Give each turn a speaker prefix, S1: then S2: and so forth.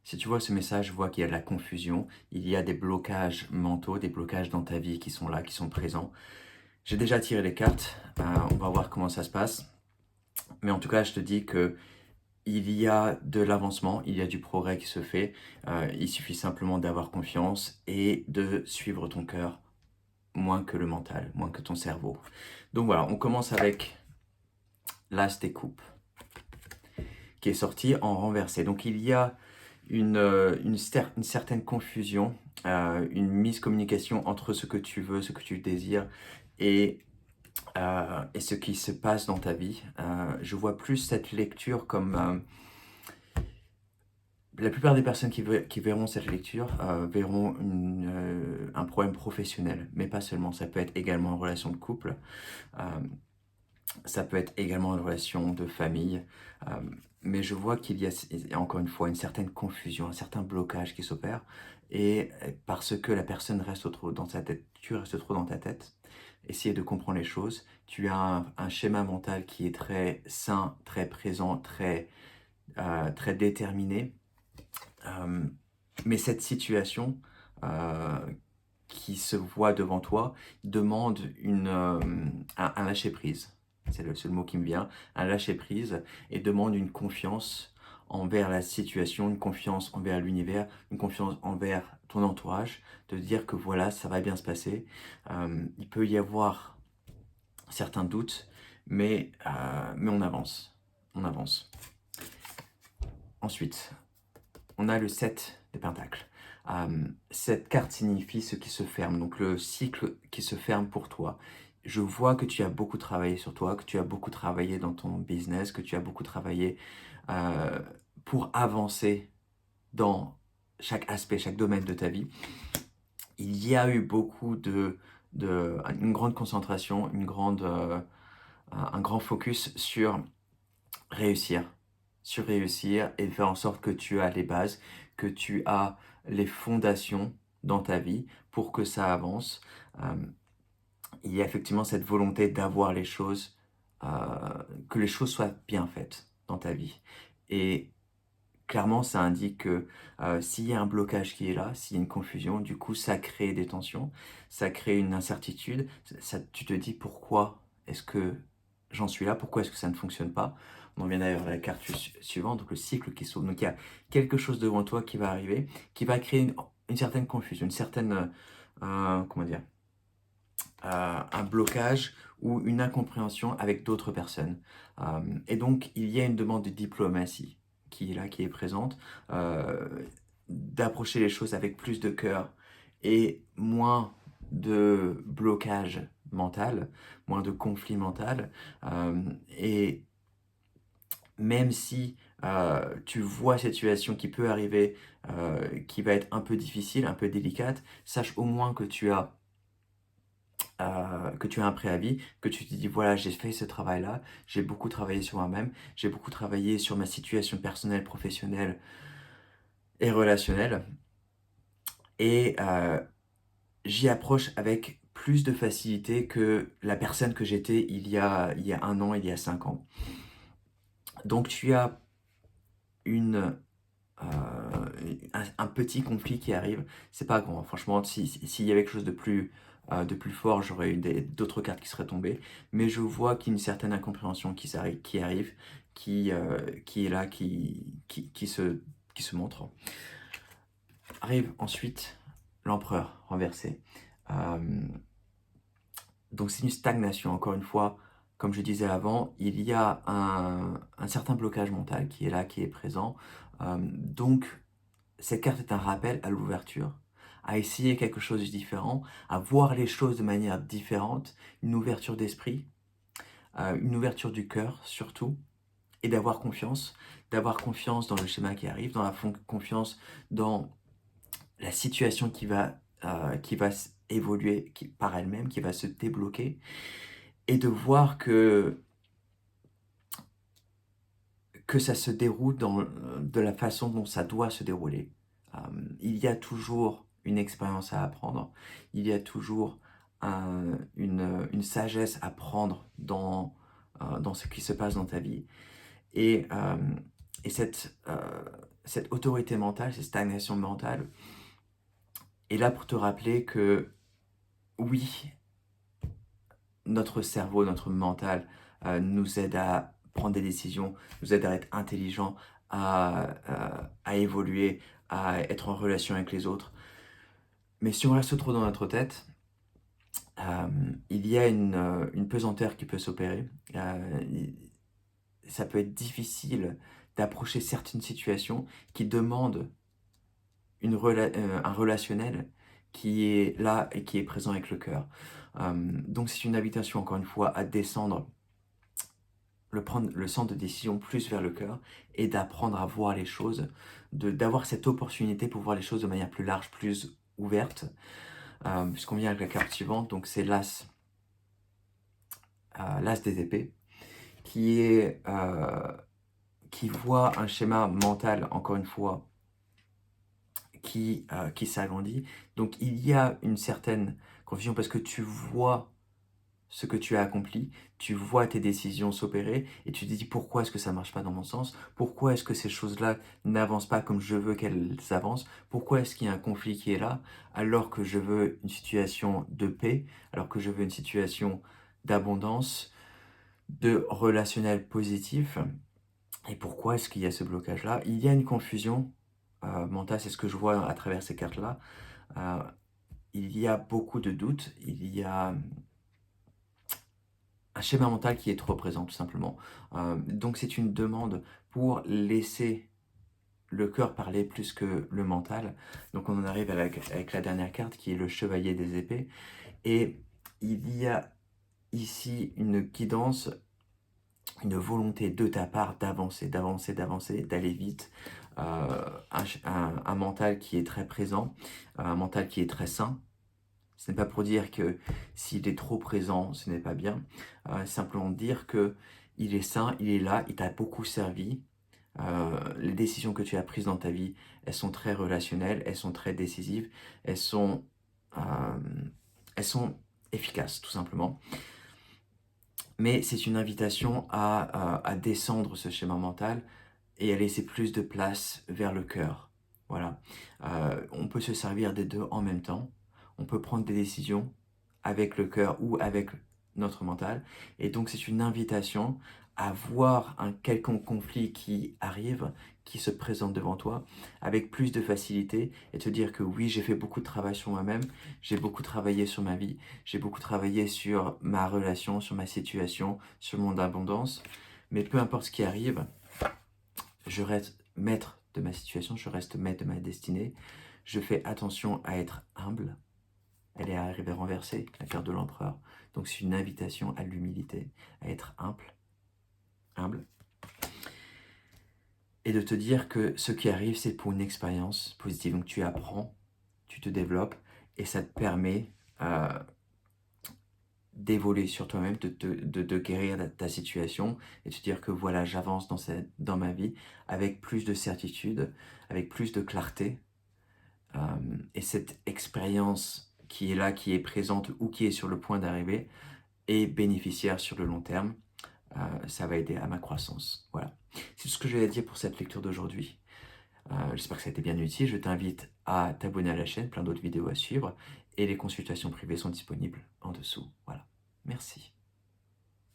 S1: Si tu vois ce message, vois qu'il y a de la confusion, il y a des blocages mentaux, des blocages dans ta vie qui sont là, qui sont présents. J'ai déjà tiré les cartes, on va voir comment ça se passe. Mais en tout cas, je te dis que il y a de l'avancement, il y a du progrès qui se fait. Il suffit simplement d'avoir confiance et de suivre ton cœur, moins que le mental, moins que ton cerveau. Donc voilà, on commence avec l'As des coupes, qui est sorti en renversé. Donc il y a une certaine confusion, une miscommunication entre ce que tu veux, ce que tu désires et ce qui se passe dans ta vie. Je vois plus cette lecture comme la plupart des personnes qui verront cette lecture verront un problème professionnel, mais pas seulement. Ça peut être également une relation de couple, euh, ça peut être également une relation de famille, euh, mais je vois qu'il y a encore une fois une certaine confusion, un certain blocage qui s'opère, et parce que la personne reste trop dans sa tête, tu restes trop dans ta tête, essayer de comprendre les choses, tu as un schéma mental qui est très sain, très présent, très déterminé, euh, mais cette situation euh, qui se voit devant toi demande un lâcher-prise. C'est le seul mot qui me vient, un lâcher-prise, et demande une confiance envers la situation, une confiance envers l'univers, une confiance envers ton entourage, de dire que voilà, ça va bien se passer. Il peut y avoir certains doutes, mais on avance. On avance. Ensuite, on a le 7 des pentacles. Cette carte signifie ce qui se ferme, donc le cycle qui se ferme pour toi. Je vois que tu as beaucoup travaillé sur toi, que tu as beaucoup travaillé dans ton business, que tu as beaucoup travaillé euh, pour avancer dans chaque aspect, chaque domaine de ta vie. Il y a eu beaucoup une grande concentration, un grand focus réussir, sur réussir et faire en sorte que tu as les bases, que tu as les fondations dans ta vie pour que ça avance. Euh, il y a effectivement cette volonté d'avoir les choses, que les choses soient bien faites dans ta vie. Et clairement, ça indique que s'il y a un blocage qui est là, s'il y a une confusion, du coup, ça crée des tensions, ça crée une incertitude. Tu te dis pourquoi est-ce que j'en suis là, pourquoi est-ce que ça ne fonctionne pas. On vient d'ailleurs à la carte suivante, donc le cycle qui s'ouvre. Donc il y a quelque chose devant toi qui va arriver, qui va créer une certaine confusion, une certaine, comment dire, un blocage ou une incompréhension avec d'autres personnes. Et donc, il y a une demande de diplomatie qui est là, qui est présente, euh, d'approcher les choses avec plus de cœur et moins de blocage mental, moins de conflit mental. Et même si tu vois cette situation qui peut arriver, qui va être un peu difficile, un peu délicate, sache au moins que tu as un préavis, que tu te dis voilà, j'ai fait ce travail-là, j'ai beaucoup travaillé sur moi-même, j'ai beaucoup travaillé sur ma situation personnelle, professionnelle et relationnelle, et j'y approche avec plus de facilité que la personne que j'étais il y a un an, il y a 5 ans. Donc tu as une, un petit conflit qui arrive, c'est pas grand, franchement, s'il y avait quelque chose de plus fort, j'aurais eu d'autres cartes qui seraient tombées, mais je vois qu'il y a une certaine incompréhension qui arrive, qui est là, qui se montre. Arrive ensuite l'empereur renversé. Euh, donc c'est une stagnation, encore une fois, comme je disais avant, il y a un certain blocage mental qui est là, qui est présent. Donc cette carte est un rappel à l'ouverture, à essayer quelque chose de différent, à voir les choses de manière différente, une ouverture d'esprit, une ouverture du cœur surtout, et d'avoir confiance dans le schéma qui arrive, confiance dans la situation qui va évoluer par elle-même, qui va se débloquer, et de voir que ça se déroule de la façon dont ça doit se dérouler. Euh, il y a toujours une expérience à apprendre, il y a toujours une sagesse à prendre dans ce qui se passe dans ta vie. Et, euh, et cette autorité mentale, cette stagnation mentale est là pour te rappeler que oui, notre cerveau, notre mental nous aide à prendre des décisions, nous aide à être intelligent, à évoluer, à être en relation avec les autres. Mais si on reste trop dans notre tête, il y a une pesanteur qui peut s'opérer. Ça peut être difficile d'approcher certaines situations qui demandent un relationnel qui est là et qui est présent avec le cœur. Donc c'est une invitation, encore une fois, à descendre, prendre le centre de décision plus vers le cœur et d'apprendre à voir les choses, d'avoir cette opportunité pour voir les choses de manière plus large, plus ouverte, puisqu'on vient avec la carte suivante, donc c'est l'as des épées, qui voit un schéma mental, encore une fois, qui s'agrandit. Donc il y a une certaine confusion parce que tu vois ce que tu as accompli, tu vois tes décisions s'opérer et tu te dis pourquoi est-ce que ça ne marche pas dans mon sens, pourquoi est-ce que ces choses-là n'avancent pas comme je veux qu'elles avancent, pourquoi est-ce qu'il y a un conflit qui est là alors que je veux une situation de paix, alors que je veux une situation d'abondance, de relationnel positif. Et pourquoi est-ce qu'il y a ce blocage-là? Il y a une confusion mentale, c'est ce que je vois à travers ces cartes-là. Euh, il y a beaucoup de doutes, il y a un schéma mental qui est trop présent, tout simplement. Donc c'est une demande pour laisser le cœur parler plus que le mental. Donc on en arrive avec la dernière carte qui est le chevalier des épées. Et il y a ici une guidance, une volonté de ta part d'avancer, d'avancer, d'avancer, d'aller vite, un mental qui est très présent, un mental qui est très sain. Ce n'est pas pour dire que s'il est trop présent, ce n'est pas bien. Simplement dire que il est sain, il est là, il t'a beaucoup servi. Les décisions que tu as prises dans ta vie, elles sont très relationnelles, elles sont très décisives, euh, elles sont efficaces, tout simplement. Mais c'est une invitation à descendre ce schéma mental et à laisser plus de place vers le cœur. Voilà. On peut se servir des deux en même temps. On peut prendre des décisions avec le cœur ou avec notre mental. Et donc c'est une invitation à voir un quelconque conflit qui arrive, qui se présente devant toi, avec plus de facilité et te dire que oui, j'ai fait beaucoup de travail sur moi-même, j'ai beaucoup travaillé sur ma vie, j'ai beaucoup travaillé sur ma relation, sur ma situation, sur mon abondance. Mais peu importe ce qui arrive, je reste maître de ma situation, je reste maître de ma destinée. Je fais attention à être humble. Elle est arrivée renversée, la carte de l'empereur. Donc c'est une invitation à l'humilité, à être humble. Et de te dire que ce qui arrive, c'est pour une expérience positive. Donc tu apprends, tu te développes, et ça te permet d'évoluer sur toi-même, de guérir ta situation, et de te dire que voilà, j'avance dans ma vie avec plus de certitude, avec plus de clarté. Et cette expérience qui est là, qui est présente ou qui est sur le point d'arriver, est bénéficiaire sur le long terme. Ça va aider à ma croissance. Voilà. C'est tout ce que je vais dire pour cette lecture d'aujourd'hui. J'espère que ça a été bien utile. Je t'invite à t'abonner à la chaîne, plein d'autres vidéos à suivre. Et les consultations privées sont disponibles en dessous. Voilà. Merci.